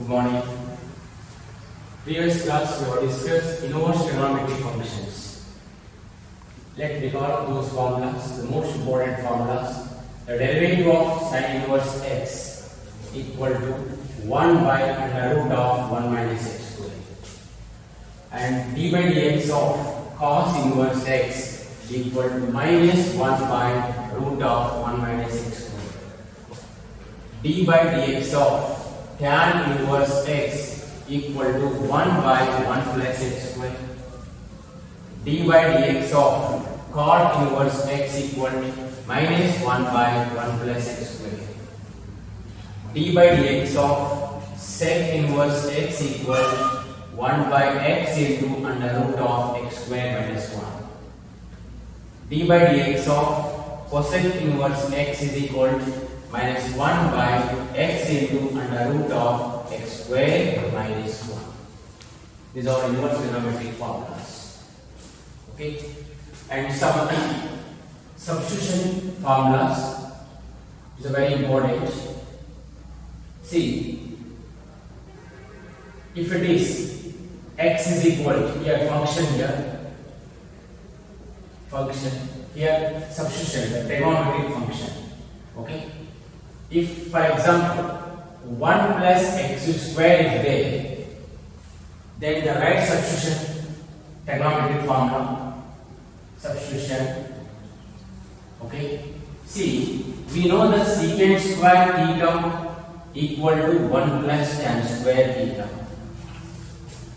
Good morning. Previous class we have discussed inverse trigonometric functions. Let's recall those formulas, the most important formulas. The derivative of sin inverse x equal to 1 by under root of 1 minus x square. And d by dx of cos inverse x equal to minus 1 by root of 1 minus x square. D by dx of tan inverse x equal to 1 by 1 plus x square. D by dx of cot inverse x equal to minus 1 by 1 plus x square. D by dx of sec inverse x equal to 1 by x into under root of x square minus 1. D by dx of cosec inverse x is equal to minus 1 by x into under root of x square minus 1. These are inverse trigonometric formulas. Okay, and some substitution formulas is very important. See, if it is x is equal to here function here substitution the trigonometric function. Okay, if for example 1 plus x square is there, then the right substitution trigonometric formula substitution. Okay, see, we know the secant square theta equal to 1 plus tan square theta,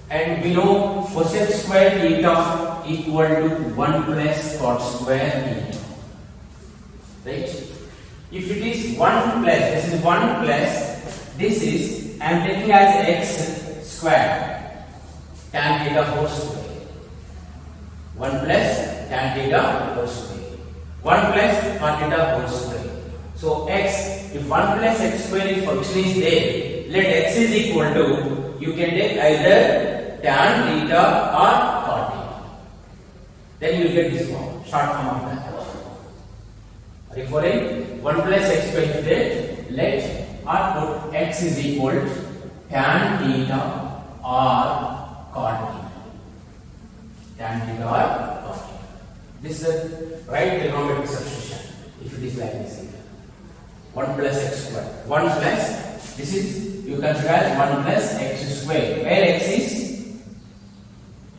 and we know cosec square theta equal to 1 plus cot square theta, right? If it is 1 plus, this is 1 plus, this is I am taking as x square tan theta whole square. 1 plus tan theta whole square. 1 plus cot theta whole square. So x, if 1 plus x square is function is there, let x is equal to, you can take either tan theta or cot theta. Then you will get this form, short form of that. Referring 1 plus x square is there, let or put x is equal to tan theta or cot theta. Tan theta or cot theta. This is the right trigonometric substitution. If it is like this, 1 plus x square. 1 plus, this is you consider as 1 plus x square, where x is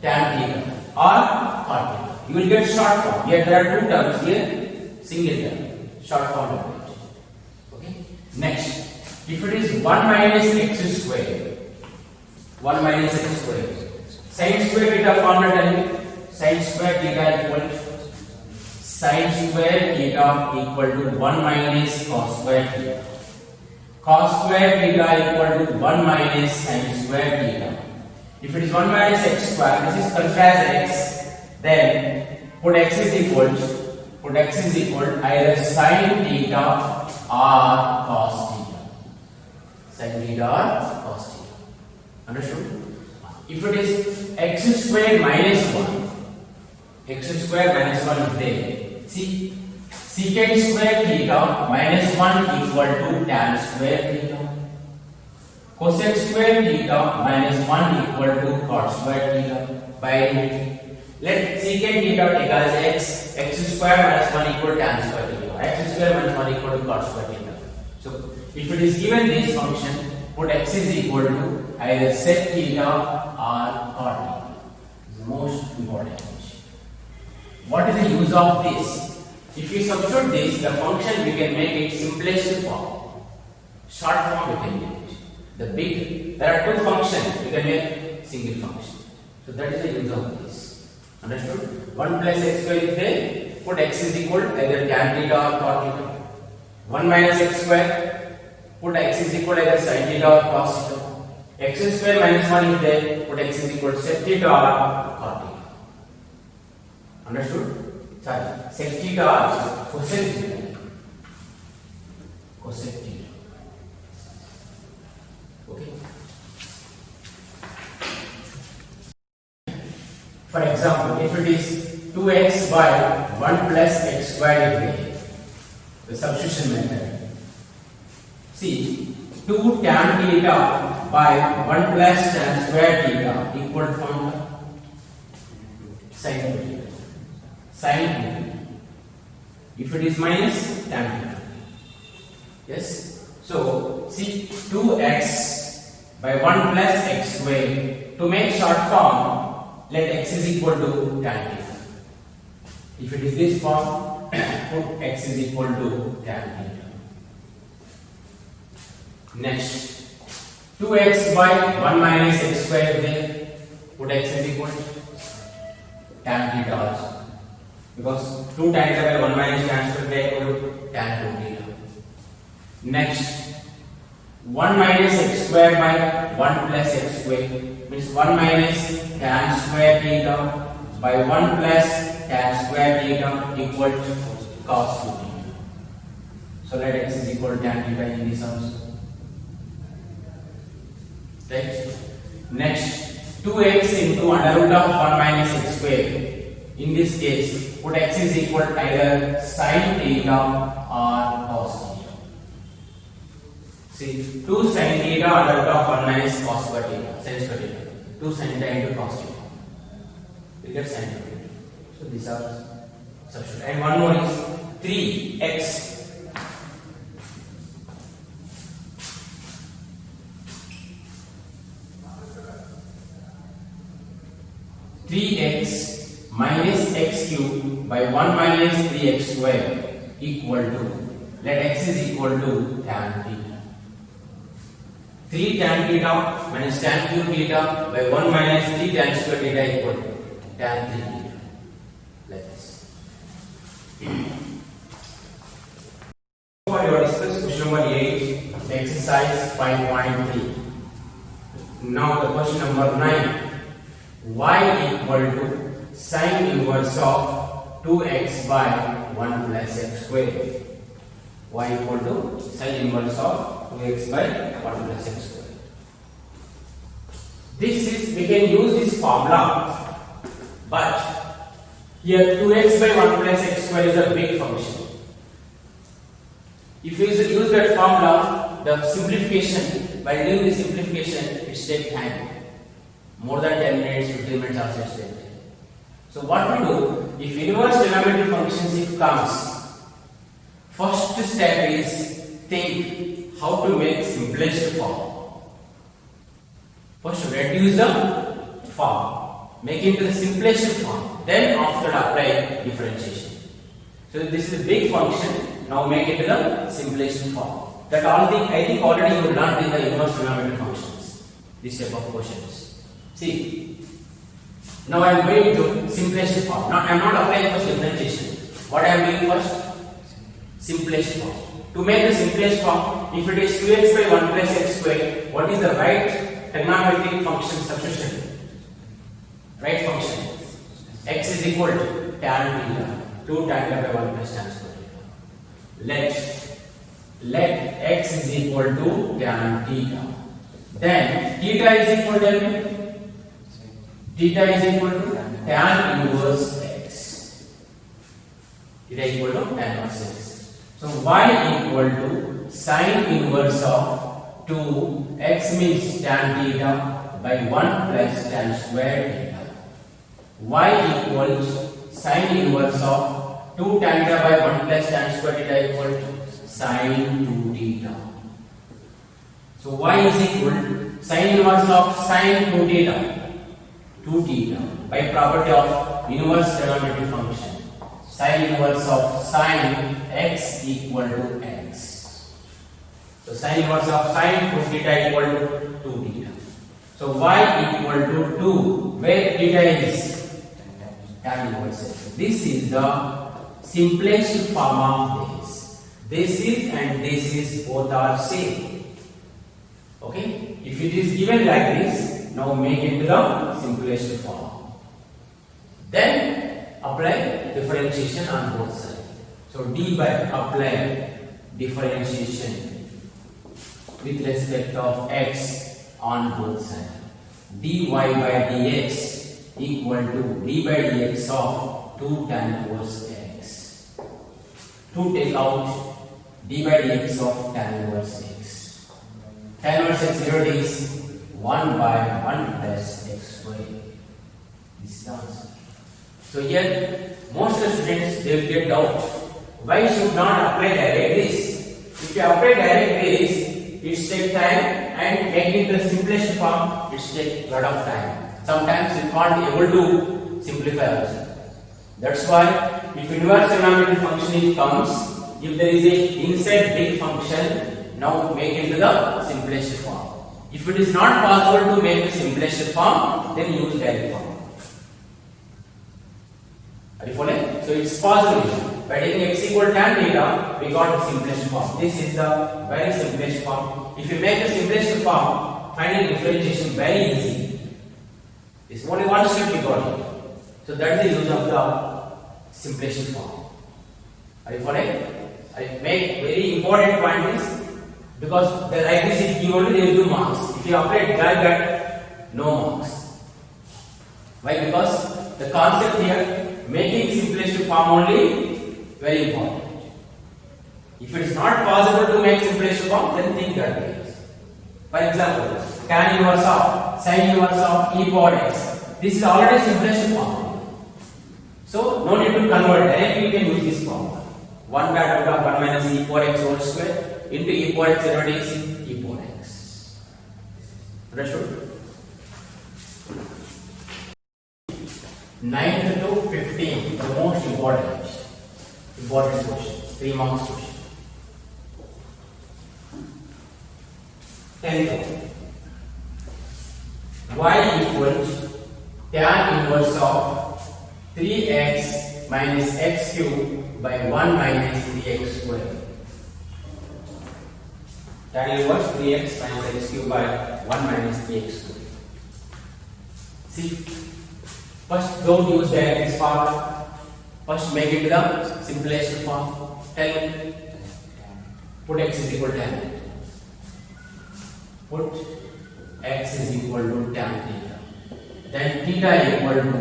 tan theta or cot theta. You will get short form. Here there are two terms, here single term, short form of it. Okay. Next, if it is 1 minus x square, 1 minus x square, sin square theta formula tell me, sin square theta equal to sin square theta equal to 1 minus cos square theta. Cos square theta equal to 1 minus sin square theta. If it is 1 minus x square, this is considered as x, then put x is equal to either sin theta or cos theta. Sin theta or cos theta. Understood? If it is x square minus 1, x square minus 1 is there. See, secant square theta minus 1 equal to tan square theta. Cosec square theta minus 1 equal to cot square theta. By root, let secant theta take as x square minus 1 equal to tan square theta. X square minus 1 equal to cot square theta. So, if it is given this function, put x is equal to either sec theta or cot theta. This is the most important. What is the use of this? If we substitute this, the function we can make it simplest form. Short form we can make it. The big, there are two functions, we can make single function. So that is the use of this. Understood? 1 plus x square is there, put x is equal to either tan theta or cot theta. 1 minus x square, put x is equal to either sin theta or cos theta. X square minus 1 is there, put x is equal to sec theta or cot theta. Understood? Sorry, sec theta or cosec theta. Cosec theta. Okay. For example, if it is 2x by 1 plus x squared is there, the substitution method. See, 2 tan theta by 1 plus tan square theta equal to formula sin theta. Sin theta. If it is minus, tan theta. Yes. So see 2x by 1 plus x square. To make short form, let x is equal to tan theta. If it is this form, put x is equal to tan theta. Next, 2x by 1 minus x square there, put x is equal to tan theta also. Because 2 tan theta by 1 minus tan square they equal to tan 2 theta. Next, 1 minus x square by 1 plus x square means 1 minus tan square theta by 1 plus tan square theta equal to cos 2 theta. So let x is equal to tan theta in this also. Right? Next, 2x into under root of 1 minus x square. In this case, put x is equal to either sin theta or cos theta. See, 2 sin theta under root of 1 minus cos square theta, sin square theta. 2 sin theta into cos theta. We get sin theta. So these are substitute. And one more is 3x. 3x minus x cube by 1 minus 3x square equal to, let x is equal to tan theta. 3 tan theta minus tan cube theta by 1 minus 3 tan square theta equal to tan 3 theta. Like this. For your discuss question number 8, exercise 5.3. Now the question number 9. Y equal to sin inverse of 2x by 1 plus x square. Y equal to sin inverse of 2x by 1 plus x square. This is, we can use this formula, but here 2x by 1 plus x square is a big function. If you use that formula, the simplification, by doing the simplification, it takes time. More than 10 minutes, 15 minutes also it takes. So what we do, if inverse trigonometric functions if comes, first step is think how to make simplest form. First reduce the form, make it to the simplest form, then after apply differentiation. So this is a big function, now make it to the simplest form. That all thing I think already you learned in the inverse trigonometric functions, this type of questions. See, now I am going to simplest form. Now I am not applying first differentiation. What I am doing first? Simplest form. To make the simplest form, if it is 2x by 1 plus x square, what is the right trigonometric function substitution? Right function. X is equal to tan theta. 2 tan theta by 1 plus tan square theta. Let x is equal to tan theta. Then theta is equal to theta is equal to tan inverse x. Theta is equal to tan inverse x. So y equal to sin inverse of 2 x means tan theta by 1 plus tan square theta. Y equals sin inverse of 2 tan theta by 1 plus tan square theta equal to sin 2 theta. So y is equal to sin inverse of sin 2 theta. 2 theta by property of inverse trigonometric function. Sin inverse of sin x equal to x. So sin inverse of sin 2 theta equal to 2 theta. So y equal to 2. Where theta is? Tan inverse x. This is the simplest form of this. This is and this is both are same. Okay? If it is given like this, now make it to the simplest form. Then apply differentiation on both sides. So d by apply differentiation with respect of x on both sides. dy by dx equal to d by dx of 2 tan inverse x. To take out d by dx of tan inverse x. tan inverse x 0 is 1 by 1 plus x square. This is the answer. So here most of the students they will get doubt. Why should not apply direct this? If you apply direct this, it takes time and make it the simplest form, it takes lot of time. Sometimes you can't able to simplify also. That's why if inverse trigonometric function comes, if there is a inside big function, now make it to the simplest form. If it is not possible to make the simplest form, then use direct form. Are you following? So it's possible. By taking x equal tan theta, we got the simplest form. This is the very simplest form. If you make the simplest form, finding differentiation very easy. It's only one step we got it. So that is the use of the simplest form. Are you following? I make very important point is because the like this is given only they will do marks. If you apply it like that, no marks. Why? Because the concept here, making simplest form only very important. If it is not possible to make simplest form, then think that way. For example, tan inverse of sin inverse of e power x. This is already simplest form. So no need to convert. Directly you can use this form. 1 by root of 1 minus e power x whole square into e power x derivative is e power x. Understood? 9th to 15, the most important question, 3 marks question. 10th, y equals tan inverse of 3x minus x cube by 1 minus 3x square. Tan inverse 3x minus x cube by 1 minus 3x square. See, first don't use direct form. First make it the simplest form. Tell put x is equal to tan. Put x is equal to tan theta. Then theta equal to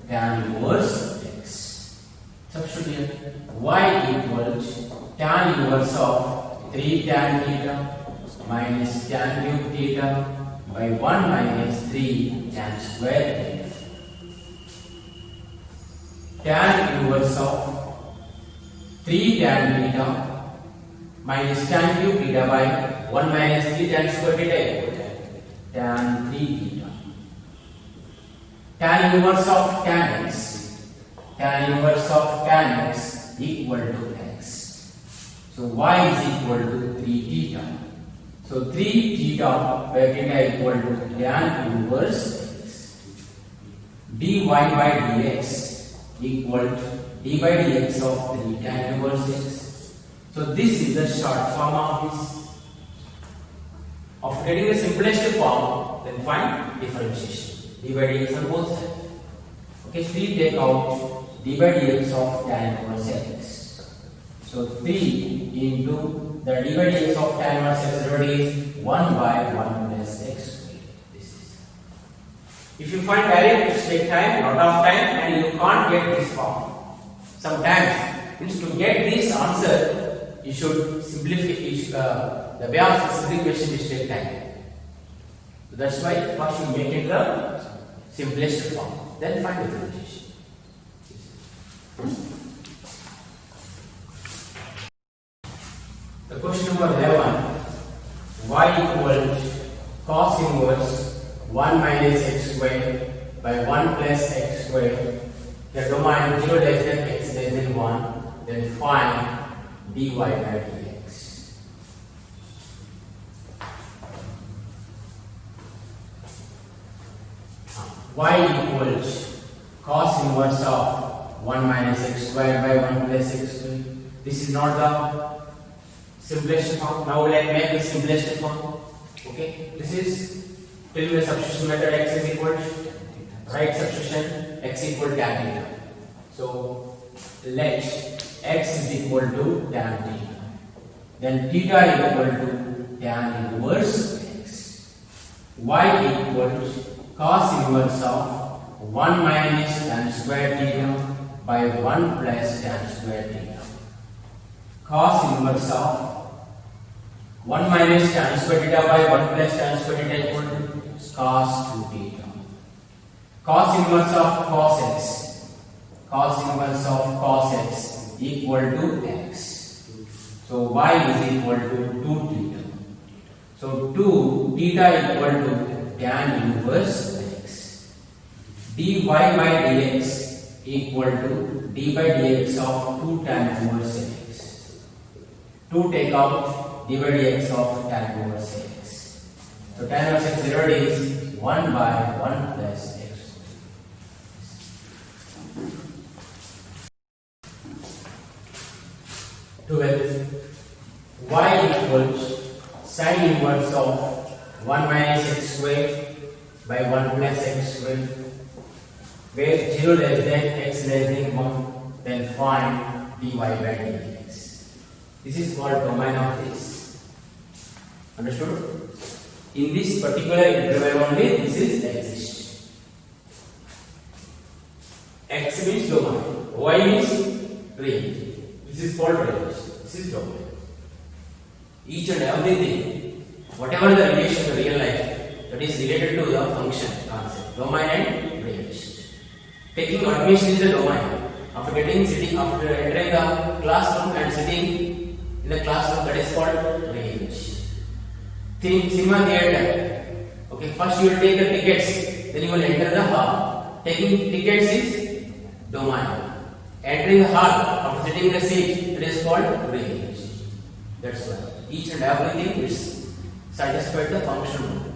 tan inverse x. Substitute here. Y equals tan inverse of 3 tan theta minus tan cube theta by 1 minus 3 tan square theta. Tan inverse of 3 tan theta minus tan cube theta by 1 minus 3 tan square theta equal to tan 3 theta. Tan inverse of tan x. Tan inverse of tan x equal to x. So y is equal to 3 theta. So 3 theta by theta equal to tan inverse x. dy by dx equal to d by dx of 3 tan inverse x. So this is the short form of this. After getting the simplest form, then find differentiation. D by dx on both sides. Okay, 3 take out d by dx of tan inverse x. So 3 into the d by dx of tan inverse x is 1 by 1 plus x. If you find direct, it takes time, lot of time, and you can't get this form. Sometimes, means to get this answer, you should simplify. The way of simplification is take time. So that's why first you make it the simplest form, then find differentiation. The question number 11: y equals cos inverse 1 minus x square by 1 plus x square. The domain 0 less than x less than 1. Then find dy by dx. Y equals cos inverse of 1 minus x square by 1 plus x square. This is not the simplest form. Now let's make the simplest form. Okay, this is till the substitution method x is equal to right substitution x equal tan theta. So let x is equal to tan theta. Then theta equal to tan inverse x. Y equals cos inverse of 1 minus tan square theta by 1 plus tan square theta. Cos inverse of 1 minus tan square theta by 1 plus tan square theta equal to cos 2 theta. Cos inverse of cos x. Cos inverse of cos x equal to x. So y is equal to 2 theta. So 2 theta equal to tan inverse x. dy by dx equal to d by dx of 2 tan inverse x. 2 take out d by dx of tan inverse x. So tan inverse x zeroed is 1 by 1 plus x. 12. Y equals sin inverse of 1 minus x square by 1 plus x square, where 0 less than x less than 1, then find dy by dx. This is called domain of this. Understood? In this particular interval only this is exists. X means domain, y means range. This is called range. This is domain. Each and everything, whatever the relation to real life, that is related to the function concept, domain and range. Taking admission is the domain. After entering the classroom and sitting in the classroom, that is called range. Cinema theater. Okay, first you will take the tickets, then you will enter the hall. Taking tickets is domain. Entering the hall after sitting in the seat, it is called range. That's why each and everything is satisfied the function.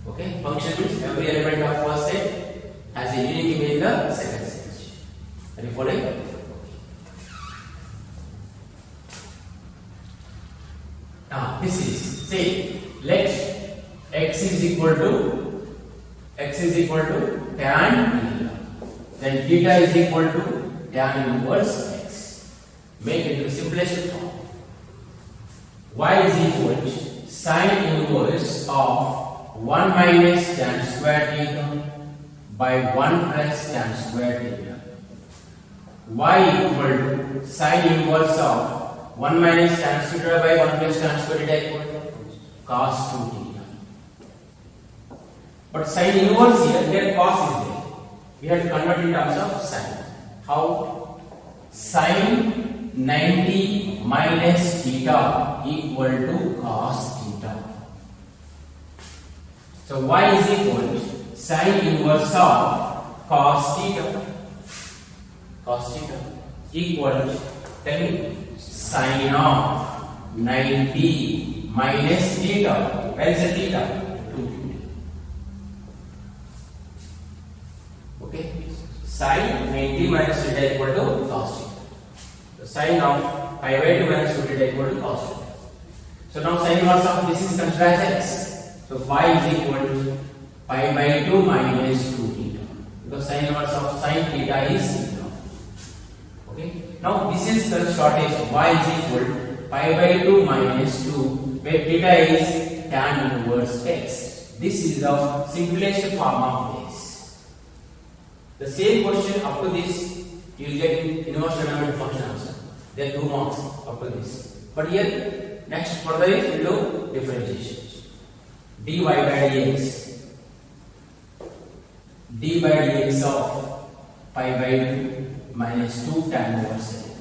Okay, function means every element of first set has a unique image in the second set. Are you following? Now this is, say, let x is equal to tan theta, then theta is equal to tan inverse x. Make it into simplest form. Y is equal to sin inverse of 1 minus tan square theta by 1 plus tan square theta. Y equal to sin inverse of 1 minus tan square by 1 plus tan square theta equal to cos 2 theta. But sin inverse here cos is there. We have to convert in terms of sin. How? Sin 90 minus theta equal to cos theta. So y is equal to sin inverse of cos theta. Cos theta equal to, tell me, sin of 90 minus theta. Where is the theta? 2 theta. Okay, sin 90 minus theta equal to cos theta. The sin of pi by 2 minus 2 theta equal to cos theta. So now sin inverse of this is considered as x. So phi is equal to pi by 2 minus 2 theta. Because sin inverse of sin theta is theta. Okay. Now this is the shortest. Y is equal to pi by 2 minus 2, where theta is tan inverse x. This is the simplest form of this. The same question up to this you will get in inverse trigonometric function answer. There are 2 marks up to this. But here next further is we do differentiation. dy by dx. d by dx of pi by 2 minus 2 tan inverse x.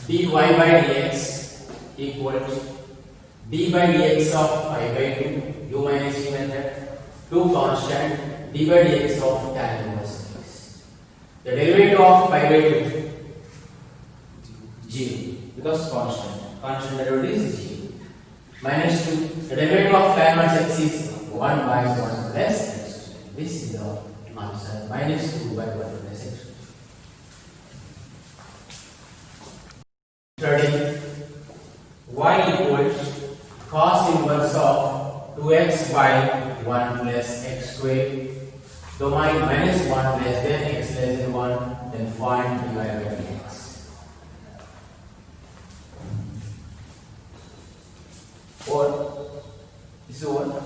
dy by dx equal to d by dx of pi by 2, u minus u method, 2 constant, d by dx of tan inverse x. The derivative of pi by 2, 0, because constant derivative is 0. Minus 2, the derivative of tan inverse x is 1 by 1 plus x. This is the answer, minus 2 by 1 plus x. 13. Y equals cos inverse of 2x by 1 plus x square. Domain minus 1 less than x less than 1, then find dy by dx. Or this is what?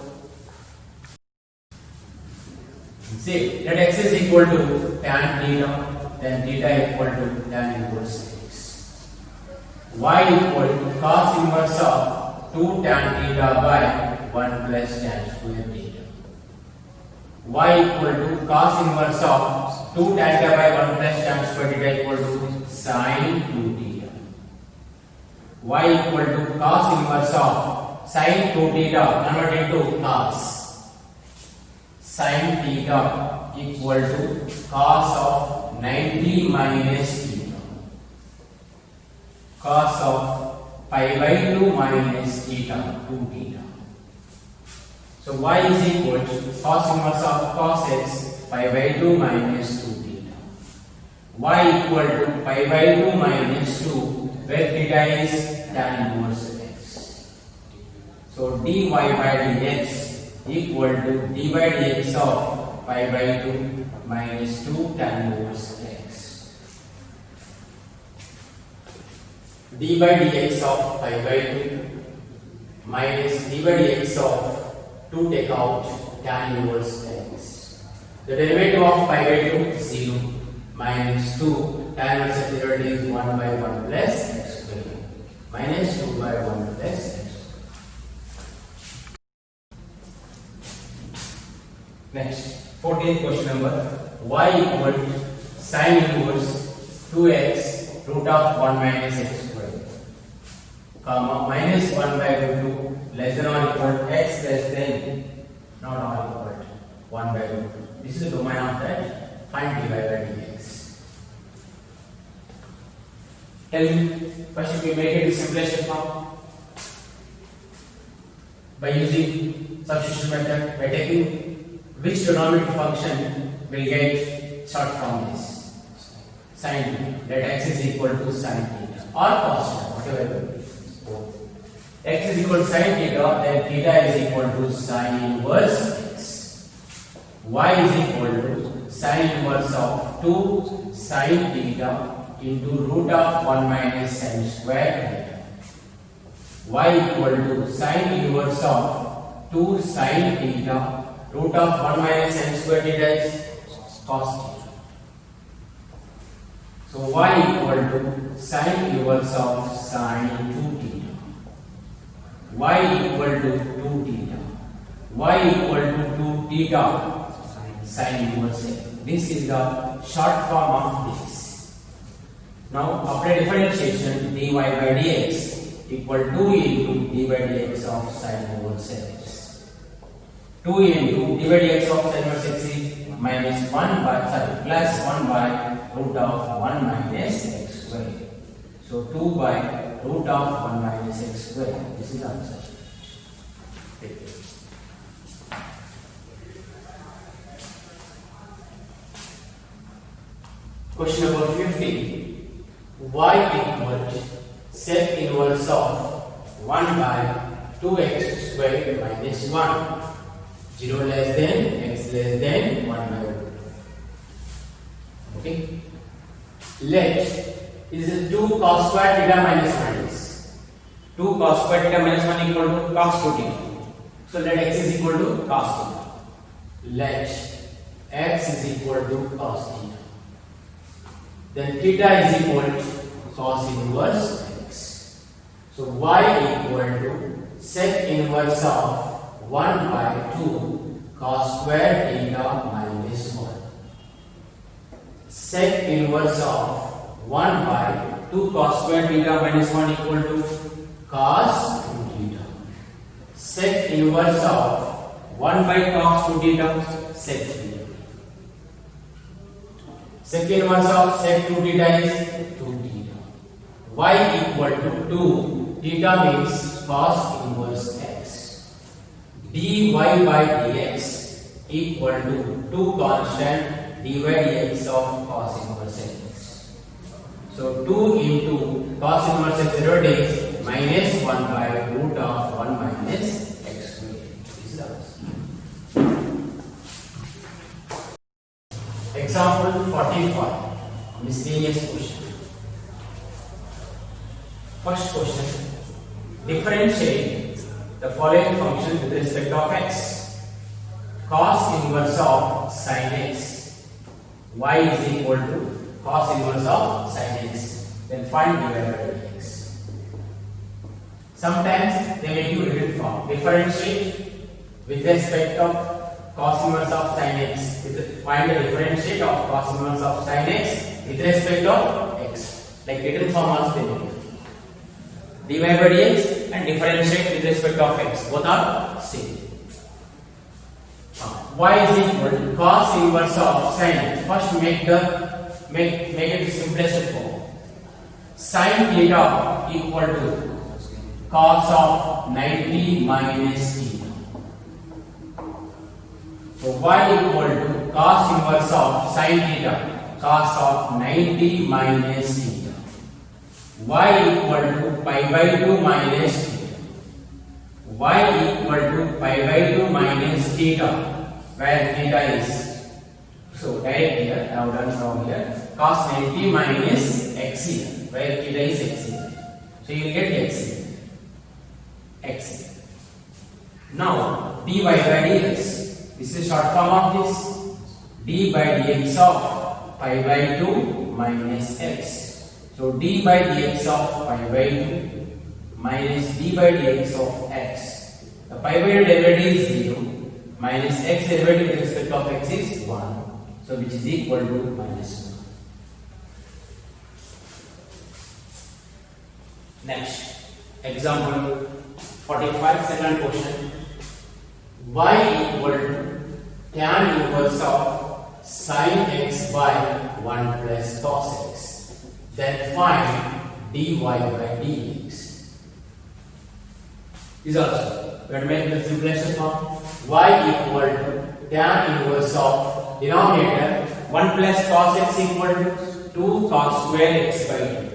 Say that x is equal to tan theta, then theta equal to tan inverse x. y equal to cos inverse of 2 tan theta by 1 plus tan square theta. Y equal to cos inverse of 2 tan theta by 1 plus tan square theta equal to sin 2 theta. Y equal to cos inverse of sin 2 theta converted to cos. Sin theta equal to cos of 90 minus theta. Cos of pi by 2 minus theta 2 theta. So y is equal to cos inverse of cos x pi by 2 minus 2 theta. Y equal to pi by 2 minus 2 where theta is tan inverse x. So dy by dx equal to dy dx of pi by 2 minus 2 tan inverse x. D by dx of pi by 2 minus d by dx of 2 take out tan inverse x. The derivative of pi by 2 0 minus 2 tan inverse x derivative is 1 by 1 plus x square minus 2 by 1 plus x. Next, 14th question number. Y equal to sin inverse 2x root of 1 minus x square, comma minus 1 by root 2 less than or equal to x less than not or equal to 1 by root 2. This is the domain of that. Find dy by dx. Tell me, first we make it in simplest form by using substitution method, by taking which denominator function will get short from this. Sin, let x is equal to sin theta or cos theta, whatever it is. X is equal to sin theta, then theta is equal to sin inverse x. Y is equal to sin inverse of 2 sin theta into root of 1 minus sin square theta. Y equal to sin inverse of 2 sin theta root of 1 minus sin square theta is cos theta. So y equal to sin inverse of sin 2 theta. Y equal to 2 theta. Y equal to 2 theta sin inverse x. This is the short form of this. Now after differentiation, dy by dx equal 2 into dy by dx of sin inverse x. 2 into dy by dx of sin inverse x is minus 1 by plus 1 by root of 1 minus x square. So 2 by root of 1 minus x square. This is the answer. Question number 15. Y equal to sec inverse of 1 by 2x square minus 1. 0 less than x less than 1 by 1. Okay. Let is 2 cos square theta minus 1 is 2 cos square theta minus 1 equal to cos 2 theta. So let x is equal to cos theta. Let x is equal to cos theta. Then theta is equal to cos inverse x. So y equal to sec inverse of 1 by 2 cos square theta minus 1. Sec inverse of 1 by 2 cos square theta minus 1 equal to cos 2 theta. Sec inverse of 1 by cos 2 theta sec theta. Sec inverse of sec 2 theta is 2 theta. Y equal to 2 theta means cos inverse x. dy by dx equal to 2 constant dy dx of cos inverse x. So 2 into cos inverse x derivative is minus 1 by root of 1 minus x square. This is ours. Example 45. Miscellaneous question. First question. Differentiate the following function with respect of x. Cos inverse of sin x. Y is equal to cos inverse of sin x. Then find dy by dx. Sometimes they make you written form. Differentiate with respect of cos inverse of sin x. Find the differentiate of cos inverse of sin x with respect of x. Like written form also they make. dy by dx and differentiate with respect of x. Both are same. Y is equal to cos inverse of sin x. First make it the simplest form. Sin theta equal to cos of 90 minus theta. So y equal to cos inverse of sin theta, cos of 90 minus theta. Y equal to pi by 2 minus theta. Y equal to pi by 2 minus theta, where theta is. So direct here, I have done from here, cos 90 minus x here, where theta is x here. So you will get x here. X. Now dy by dx. This is short form of this. D by dx of pi by 2 minus x. So d by dx of pi by 2 minus d by dx of x. The pi by 2 derivative is 0 minus x derivative with respect of x is 1. So which is equal to minus 1. Next example 45, second question. Y equal to tan inverse of sin x by 1 plus cos x. Then find dy by dx. This also we have to make the simplest form. Y equal to tan inverse of denominator 1 plus cos x equal to 2 cos square x by 2.